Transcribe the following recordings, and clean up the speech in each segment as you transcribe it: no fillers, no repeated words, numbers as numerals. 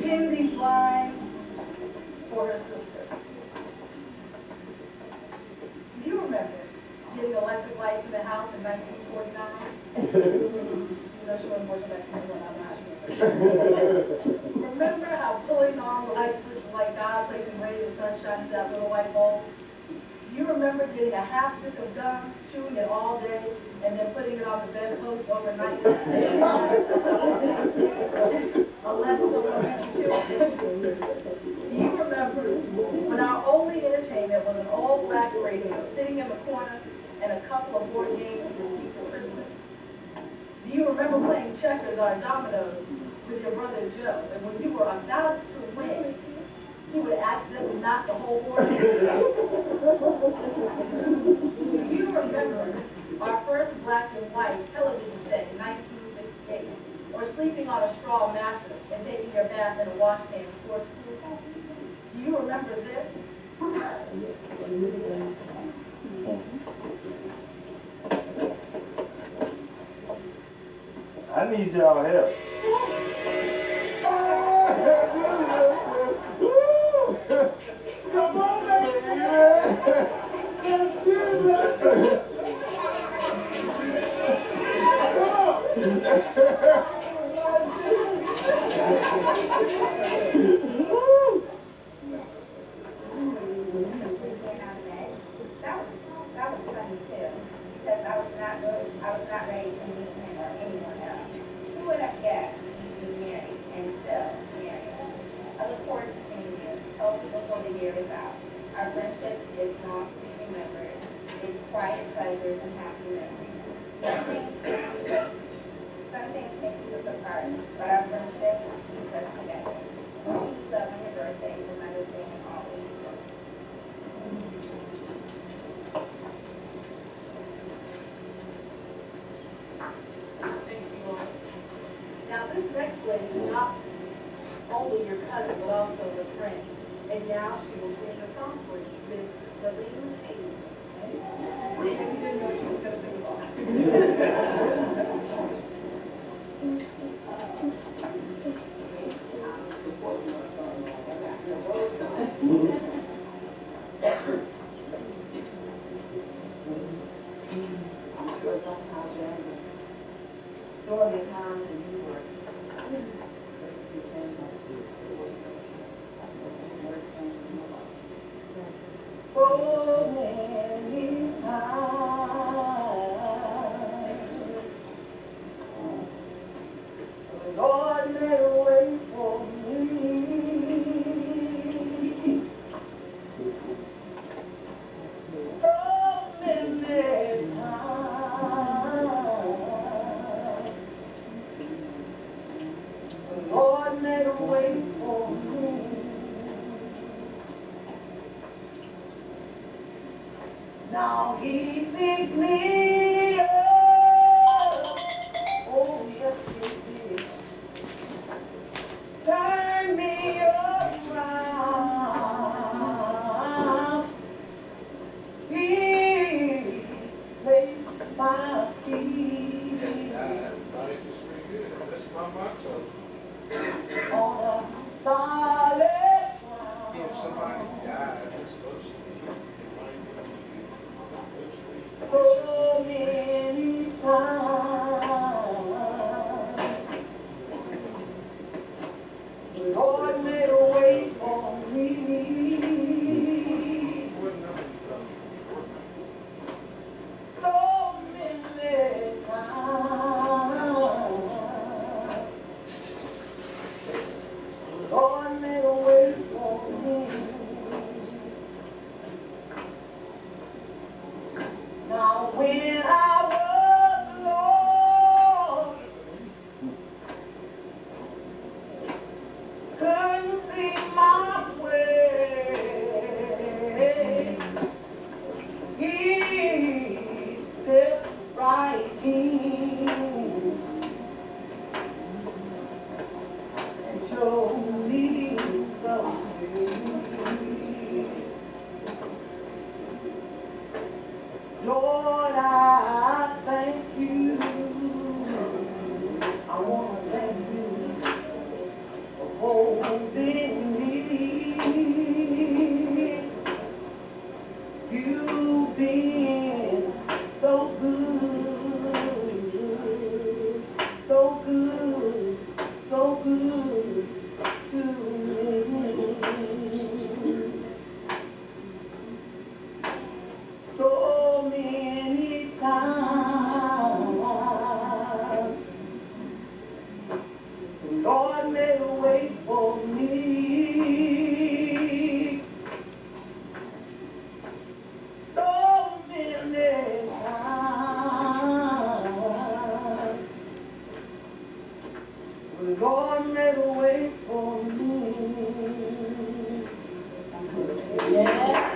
Kennedy flying for her sister. Do you remember getting electric lights in the house in 1949? You know, she wasn't born in 1941, I'm not sure. Remember how pulling on the light switch was like God placing rays of sunshine to that little white bulb? You remember getting a half stick of gum, chewing it all day, and then putting it on the bedpost overnight? Alexa, what did you do? Do you remember when our only entertainment was an all-black radio sitting in the corner and a couple of board games to keep for Christmas? Do you remember playing checkers or dominoes with your brother Joe, and when you were about to win, he would accidentally knock the whole board game? Do you remember our first black and white television set in 1968, or sleeping on a straw mattress and taking your bath in a washstand before school? Do you remember this? I need y'all help. Come on, Our friendship is not remembered. It's quiet pleasures and happy memories. Some things make us apart, but our friendship keeps us together. Peace, love, on your birthday, remember things always. Thank you, Lord. Now, this next lady is not only your cousin, but also your friend. And now she will sing a song for you, Miss Celine Hayes. You didn't know she was going to sing a song. During the time when you were Now he picked me up. Oh, yes, he did. Turn me around. He placed my feet. Life is pretty good. That's my motto. On a solid ground. If somebody died, that's supposed to be. So many times, the Lord made a way for me. So many times, the Lord made a way for me. Now when I was lost, couldn't see my way, he stepped right in and showed me the way. Lord, I thank you. been so good, so good, so good to me. So many times, Lord made a way for me. So many times, Lord made a way for me. Yeah.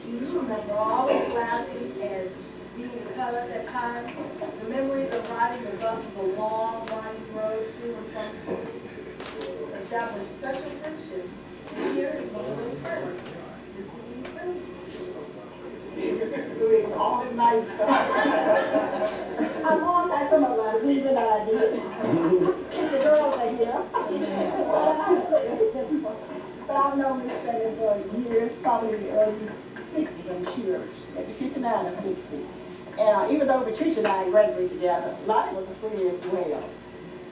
Do you remember all those laughing and being in color at times? The memories of riding the bus of the long, winding road to and from school established special friendships. Here is one of those friends. Doing all the night stuff. I'm on that some of my reason I did. The girls are here. But I've known Miss Fanny for years, probably the early 60s, I'm sure, maybe 59 or 60. And even though Patricia and I graduated together, Lottie was a friend as well.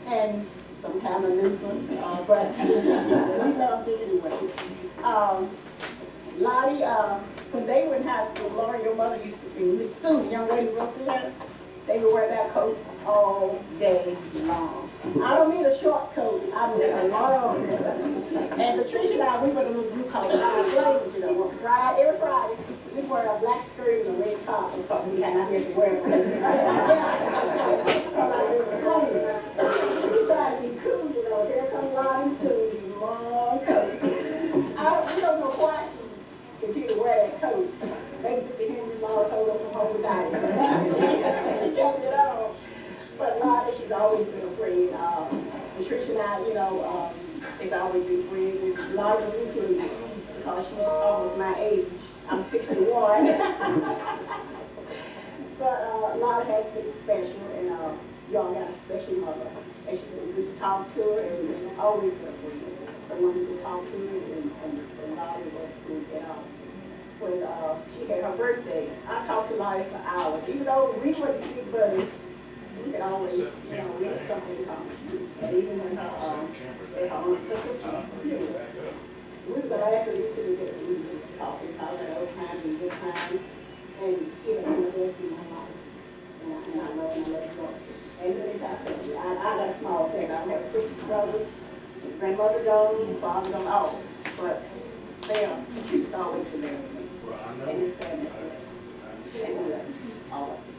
And sometimes a nuisance, but we loved it anyway. Lottie, when they were in high school, Laura, your mother used to be, Sue, young lady wrote there, they would wear that coat all day long. I don't mean a short coat, I mean a long coat. And Patricia and I, we were the little blue collar blazers, you know, every Friday, we wear a black skirt and a red top or something, we had not here to wear it. We tried to be cool, you know, here comes Lottie too, long coat. We don't know why she continued to wear that coat. Maybe the Henry Law told us from home without it. He kept it on. But Lottie, she's always been a friend. Patricia and I, you know, they've always been friends. And Lottie included because she's almost my age. I'm 61. But Lottie has been special, and y'all got a special mother. And she's been good to talk to her, and always been a friend. Someone who can talk to her, and Lottie was sweet. When she had her birthday, I talked to Lottie for hours. Even though we were big buddies, we could always, you know, we had something in common. And even when her own sister, we were going to actually talk about that old times and good times. And she was one of the best in my life. And I love her. And let me tell you, I got a small thing. I have 6 brothers. Grandmother Jones, father Jones, all. But they are, she's always been there with me. And his family. And all of them.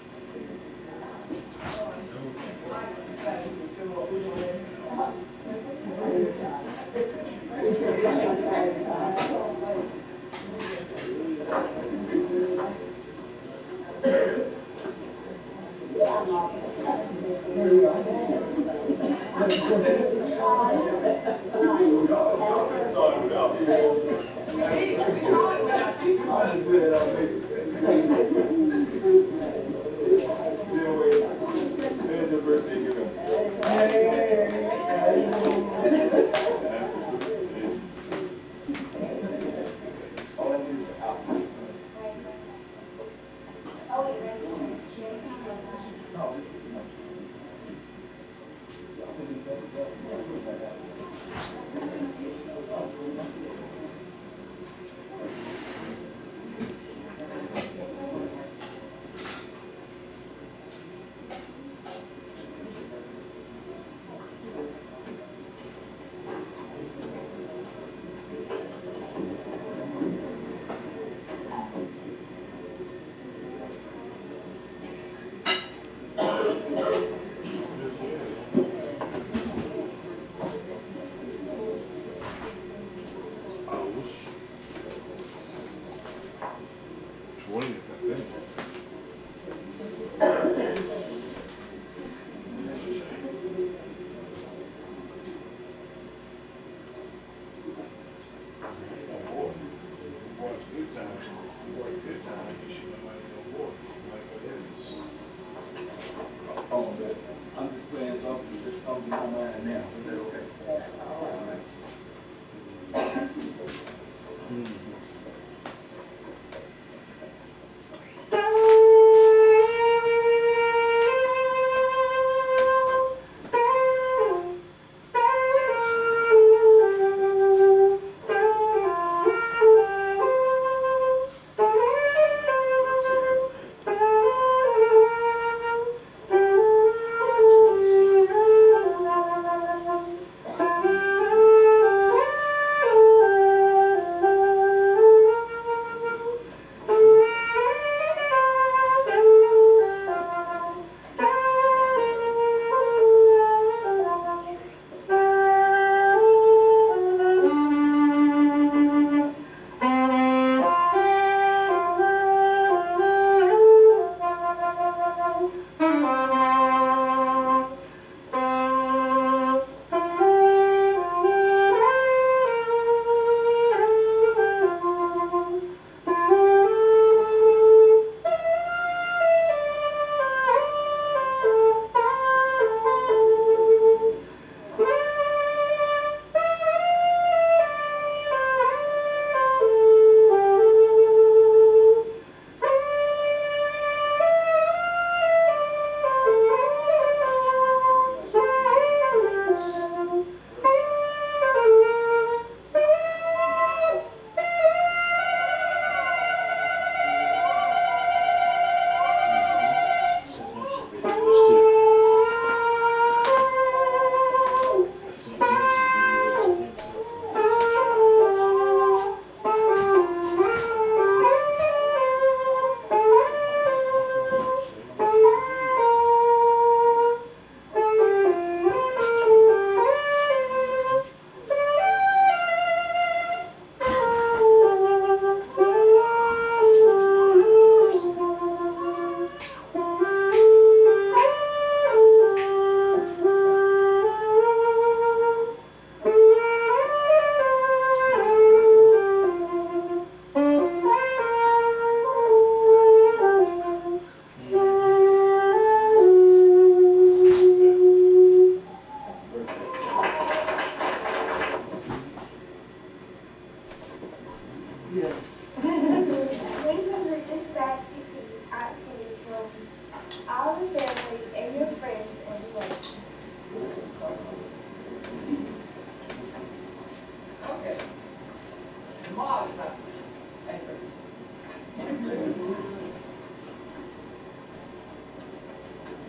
Yes. These are the just facts you see actually from all the families and your friends and relatives. Okay. Mark, thank you.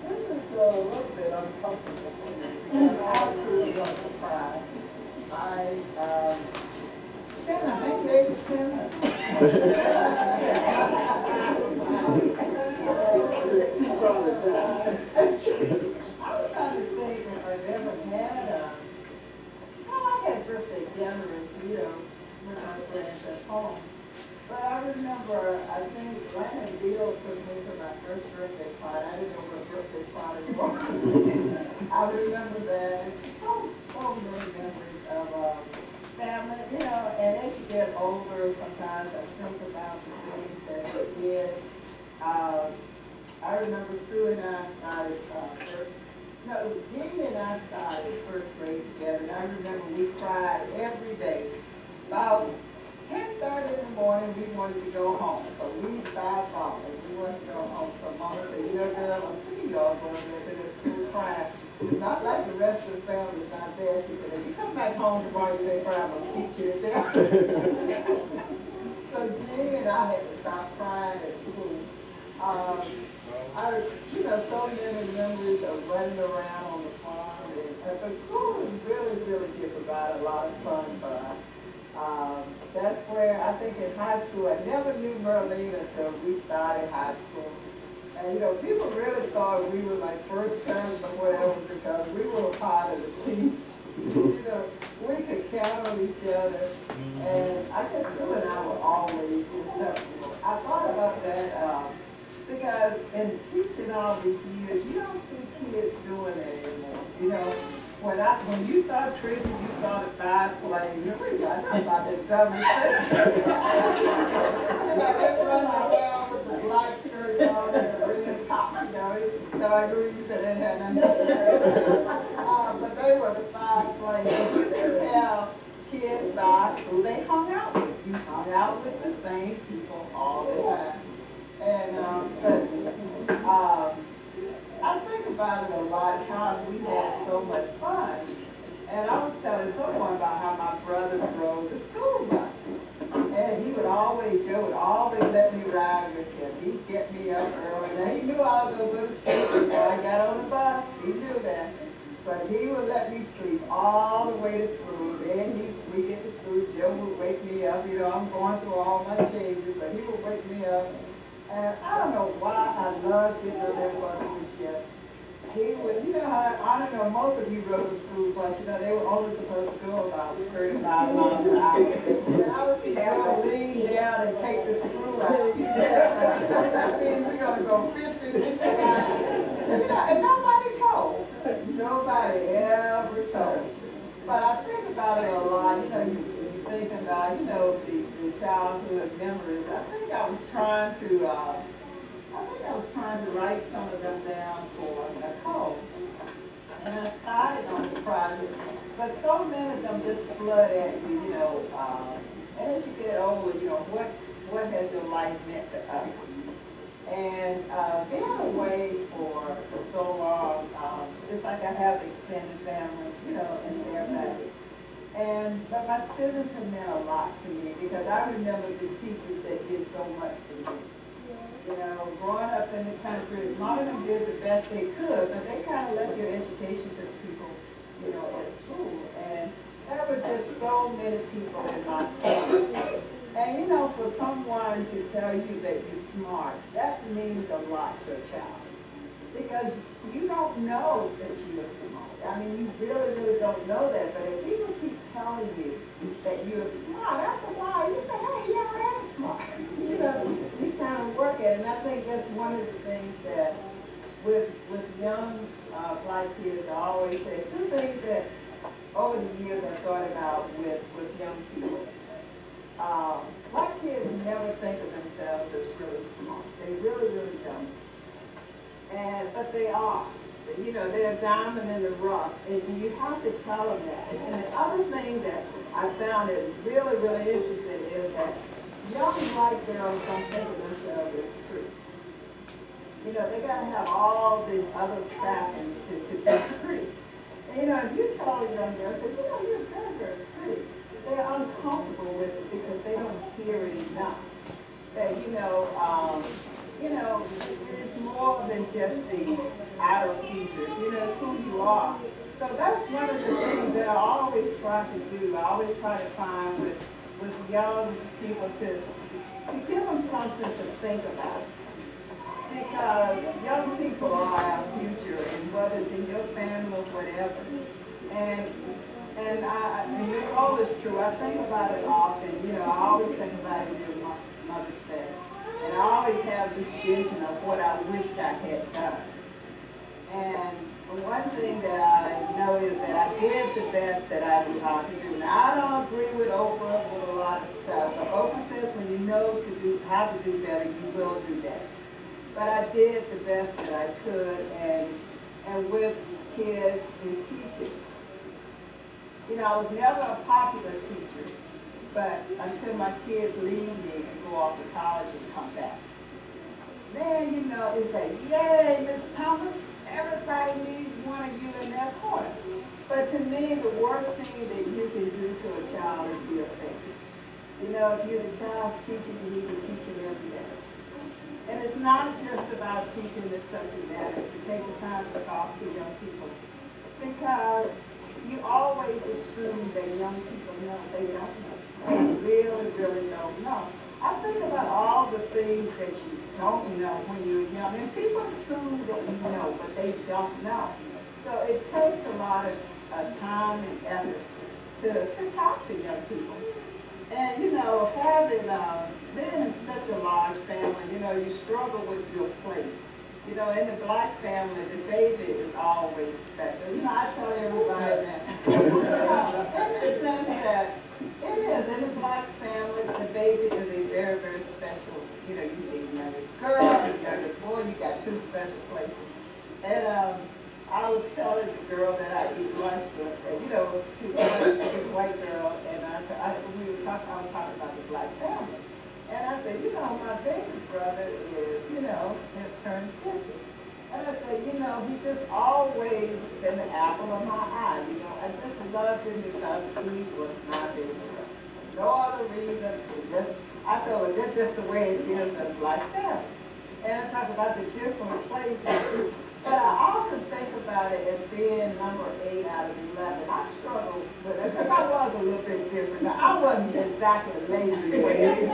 This is a little bit uncomfortable for me, because I truly was surprised. Can I make it, Tim? I was trying to think if I've ever had well, I had birthday dinners, with my friends at home. But I remember, I think Landon Beal took me to my first birthday party. I didn't know what a birthday party was. I remember that. So many memories of family, and as you get older, sometimes I think about the things that we did. I remember Sue and I started Jimmy and I started first grade together, and I remember we cried every day. About 10:30 in the morning, we wanted to go home. So we started falling. We wanted to go home. So Mama said, girl, I'm sick of y'all going there to the school crying. It's not like the rest of the family is not there. She said, if you come back home tomorrow, you may cry, I'm going to teach you to there. So Jimmy and I had to stop crying at school. So many memories of running around on the farm. But school really did provide a lot of fun for us. That's where, I think in high school, I never knew Merlene until we started high school. And, people really thought we were like first terms or whatever because we were a part of the team. We could count on each other. And I guess Sue and I were always inseparable. I thought about that because in teaching all these years, you don't see kids doing that anymore. When you saw Tricky, you saw the 5 playing. You realize I'm about to dumb mistake. They run around with the black shirt on and the red top, So I knew you said they had nothing to do. But they were the 5 playing. You could tell kids by who they hung out with. You hung out with the same people all the time. And I think about it a lot, how we had so much fun. And I was telling someone about how my brother drove the school bus. And Joe would always let me ride with him. He'd get me up early. Now, he knew I was going to go to school before I got on the bus. He knew that. But he would let me sleep all the way to school. Then we get to school, Joe would wake me up. I'm going through all my changes, but he would wake me up. And I don't know why I loved getting on that bus with Jeff. He would, I don't know, most of you rode the school bus, they were only supposed to go about 35 miles an hour. And I would be able to lean down and take the screw out. That means we're going to go 50, 60 miles. And nobody told. Nobody ever told. But I think about it a lot, you think about, the childhood memories. I think I was trying to write some of them down for Nicole. And I started on the project, but so many of them just flood at you, and as you get older, what has your life meant to us? And being away for so long, it's like I have extended family, in their family. But my students have meant a lot to me because I remember the teachers that did so much for me. Growing up in the country, a lot of them did the best they could, but they kind of left your education to people, at school. And there were just so many people in my family. And, for someone to tell you that you're smart, that means a lot to a child. Because you don't know that you're smart. I mean, you really don't know that. But if people keep telling you that you're smart, after a while, you say, hey, yeah, I am smart. You kind of work at it. And I think that's one of the things that with young black kids, I always say, 2 things that over the years I thought about with young people. Black kids never think of themselves as really smart. They really don't. But they are. They're a diamond in the rough, and you have to tell them that. And the other thing that I found is really interesting is that young white girls don't think of themselves as free. You know, they gotta have all these other trappings to be free. And, you know, if you tell a young girl, say, you know, you're very, very free, they're uncomfortable with it because they don't hear it enough. That, you know, it's more than just the outer features, you know, it's who you are. So that's one of the things that I always try to do. I always try to find with young people to give them something to think about. Because young people are our future, and whether it's in your family or whatever. And your role is true. I think about it often. You know, I always think about it in Mother's Day. And I always have this vision of what I wished I had done. And one thing that I know is that I did the best that I knew how to do. Now, I don't agree with Oprah with a lot of stuff. But Oprah says when you know how to do better, you will do that. But I did the best that I could, and with kids and teaching. You know, I was never a popular teacher, but until my kids leave me and go off to college and come back. Then, you know, it's like, yay, Miss Thomas, everybody needs one of you in their corner. But to me, the worst thing that you can do to a child is be offended. You know, if you're the child's teacher, you need to teach them every day. And it's not just about teaching the subject matter, to take the time to talk to young people. Because you always assume that young people know they don't know. They really, really don't know. I think about all the things that you don't know when you're young. And people assume that you know, but they don't know. So it takes a lot of time and effort to talk to young people. And, you know, being in such a large family, you know, you struggle with your plate. You know, in the black family, the baby is always special. You know, I tell everybody that. In the sense that it is, in the black family, the baby is a very, very special. You know, you get a youngest girl, a youngest boy, you got two special places. And I was telling the girl that I eat lunch with, and, you know, she was a white girl, and I was talking about the black family. And I said, you know, my baby brother is, you know, has turned 50. And I said, you know, he just always been the apple of my eye. You know, I just loved him because he was my baby brother. No other reason. I told her, that's just the way it is in black family. And I talk about the different places. But I often think about it as being number 8 out of 11. I struggled with it because I was a little bit different. Now, I wasn't exactly lazy with it.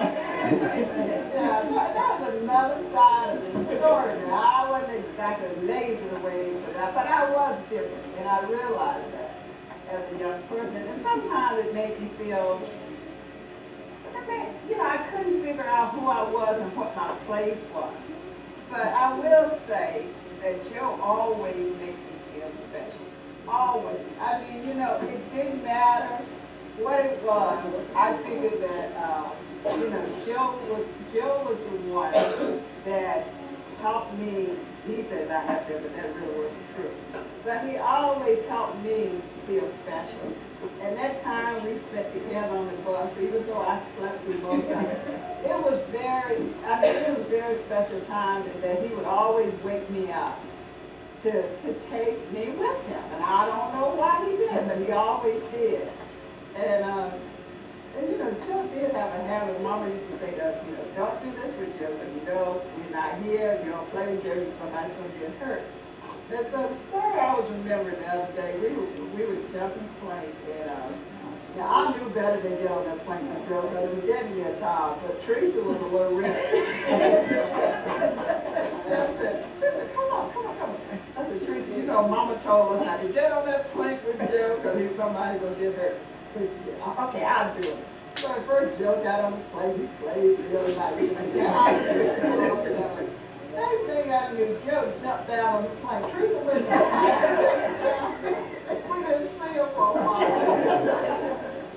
That was another side of the story. Now, I wasn't exactly lazy the way they put it out, but I was different, and I realized that as a young person. And sometimes it made me feel, you know, I couldn't figure out who I was and what my place was. But I will say that Joe always makes me feel special. Always. I mean, you know, it didn't matter what it was. I figured that, you know, Joe was the one that helped me. He said I have to, but that really wasn't true. But he always helped me feel special. And that time we spent together on the bus, even though I slept through both times, it was very special time that he would always wake me up to take me with him. And I don't know why he did, but he always did. And you know, Joe did have a habit. Mama used to say to us, you know, don't do this with Joe, because you know, you're not here, you don't play with Joe, somebody's going to get hurt. And so the story I was remembering the other day, we were jumping planes, and now I knew better than Joe in that plane control, because it was getting me a child, but Teresa was a little rich. Jeff said, come on. I said, Teresa, you know, Mama told us not to get on that plane with Joe, because somebody's going to get hurt. Okay, I'll do it. So at first Joe got on the plane, he played really nice. Next thing I knew, Joe jumped down on the plane. Teresa went down. We didn't see her for a while.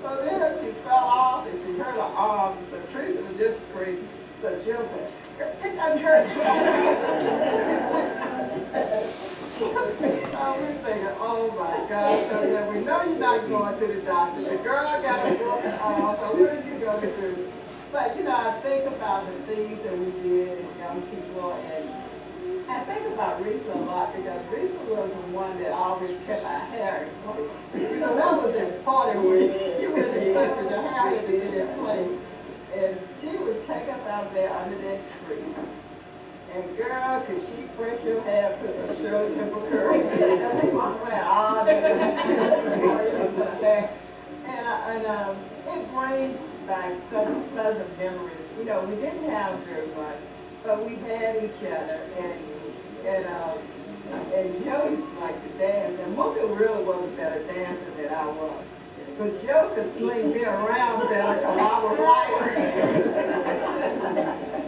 So then she fell off and she hurt her arm. So Teresa was just screaming. So Joe said, it doesn't hurt. We're thinking, oh my God. So then we know you're not going to the doctor. The girl got a broken arm, so what did you go to do? But, you know, I think about the things that we did as young people, and I think about Risa a lot because Risa was the one that always kept our hair in place. You know, that was important when you were in the country, your hair had to be in place. And she would take us out there under that tree. And girl, could she brush your hair, put some short temper curl. And we walked around all day. And it brings back some pleasant memories. You know, we didn't have very much, but we had each other. And Joe used to like to dance. And Mooka really was a better dancer than I was. But Joe could sling me around better because I was lighter.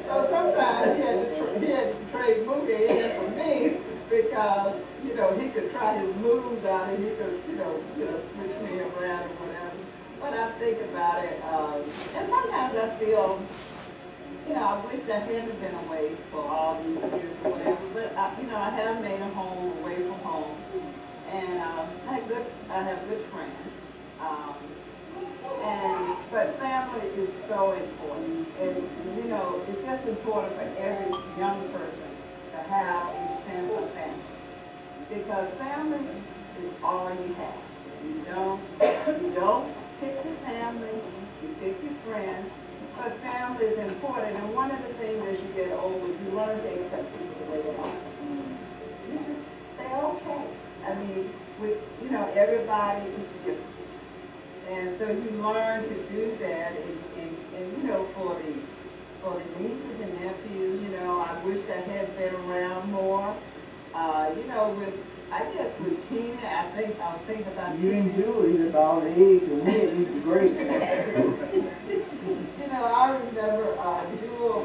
So sometimes he had to trade Mooka in for me because, you know, he could try his moves out and he could, you know, switch me around or whatever. When I think about it, and sometimes I feel, you know, I wish I hadn't been away for all these years or whatever, but, you know, I have made a home away from home, and I have good friends. But family is so important, and you know, it's just important for every young person to have a sense of family, because family is all you have. You don't pick your family, you pick your friends, but family is important, and one of the things as you get older, you learn to accept people the way they are. You just say, okay. I mean, you know, everybody is different. And so you learn to do that, and you know, for the nieces and nephews, you know, I wish I had been around more. You know, with Tina, I was thinking about You Tina. didn't do it about the age, and we had these great. You know, I remember Jewel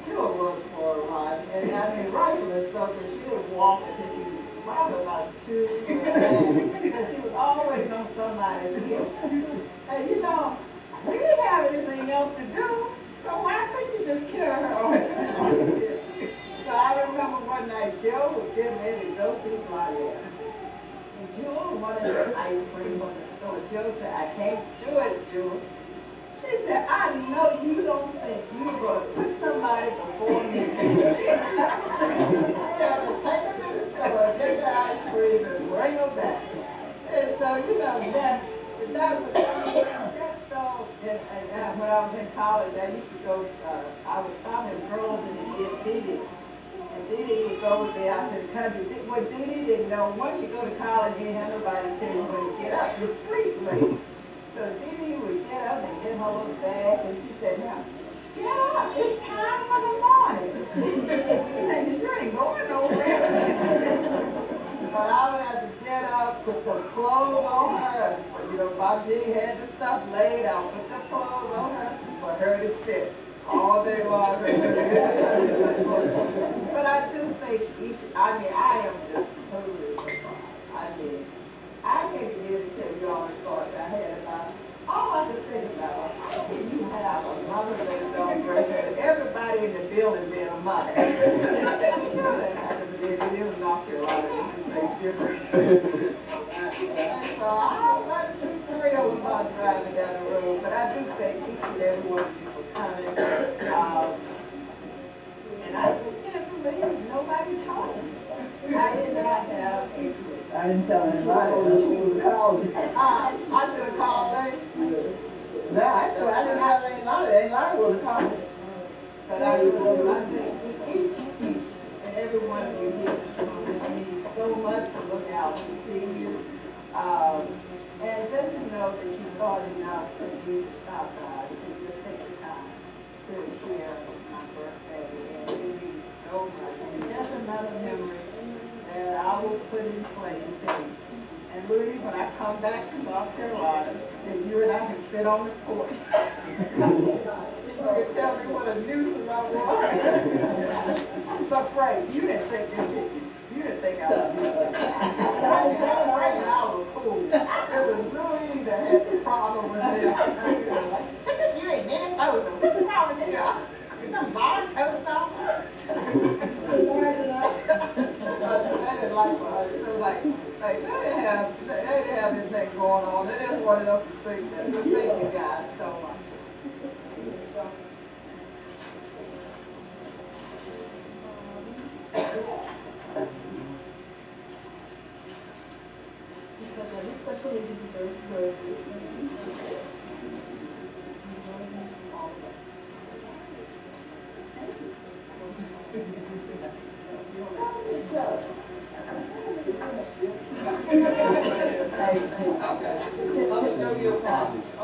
was for a while, and I mean, rightfully so, because she was walking until she was probably about 2 years old, and she was always on somebody's hip. And you know, we didn't have anything else to do, so why couldn't you just carry her on his hip? So I remember one night Joe was getting ready to go to Florida. And Jewel wanted her ice cream from the store. Joe said, I can't do it, Jewel. She said, I know you don't think you're going to put somebody before me. Yeah, to take them to the store, get the ice cream, and bring them back. And so, you know, that was just so, and when I was in college, I used to go, I was stopping girls in the Didi. And Didi would go there out to the country. What Didi didn't know, once you go to college, you ain't have nobody to tell you when to get up. You sleep late. So Didi would get up and get her little bag, and she said, now, get up, it's time for the morning. And you ain't going nowhere. But I would have to get up, put some clothes on her. You know, Bob G had the stuff laid out, put the clothes on her for her to sit all day long. But I do think I am just totally surprised. I mean, I can't begin to tell you all the thoughts I had about it. All I can think about is, how can you have a mother that don't break her? Everybody in the building being a mother. You know that happens in North Carolina. It's different. And so I wasn't too thrilled about driving down the road, but I do thank each and every one of you for coming. And I just can't believe nobody told me. I did not have a clue. I didn't tell anybody. She was calling. I should have called her. No, I didn't have any knowledge. Ain't lying with a call. But I think each and every one of you here this morning means so much to look out to see you. And just to know that you thought enough that you stop by and just take the time to share my birthday. And it means so much. And just another memory that I will put in place. And Louis, when I come back to North Carolina, then you and I can sit on the porch. You can tell me what a nuisance I was. But Frank, you didn't think this, did you? You didn't think I was nuisance. I was cool. It was Louis that had the problem with me. You ain't Minnesota. What's wrong with you? You some bar coats on? They didn't like her. It was like they didn't have anything going on. They just wanted us to think you guys so much. Hey, okay. Let me know your problem.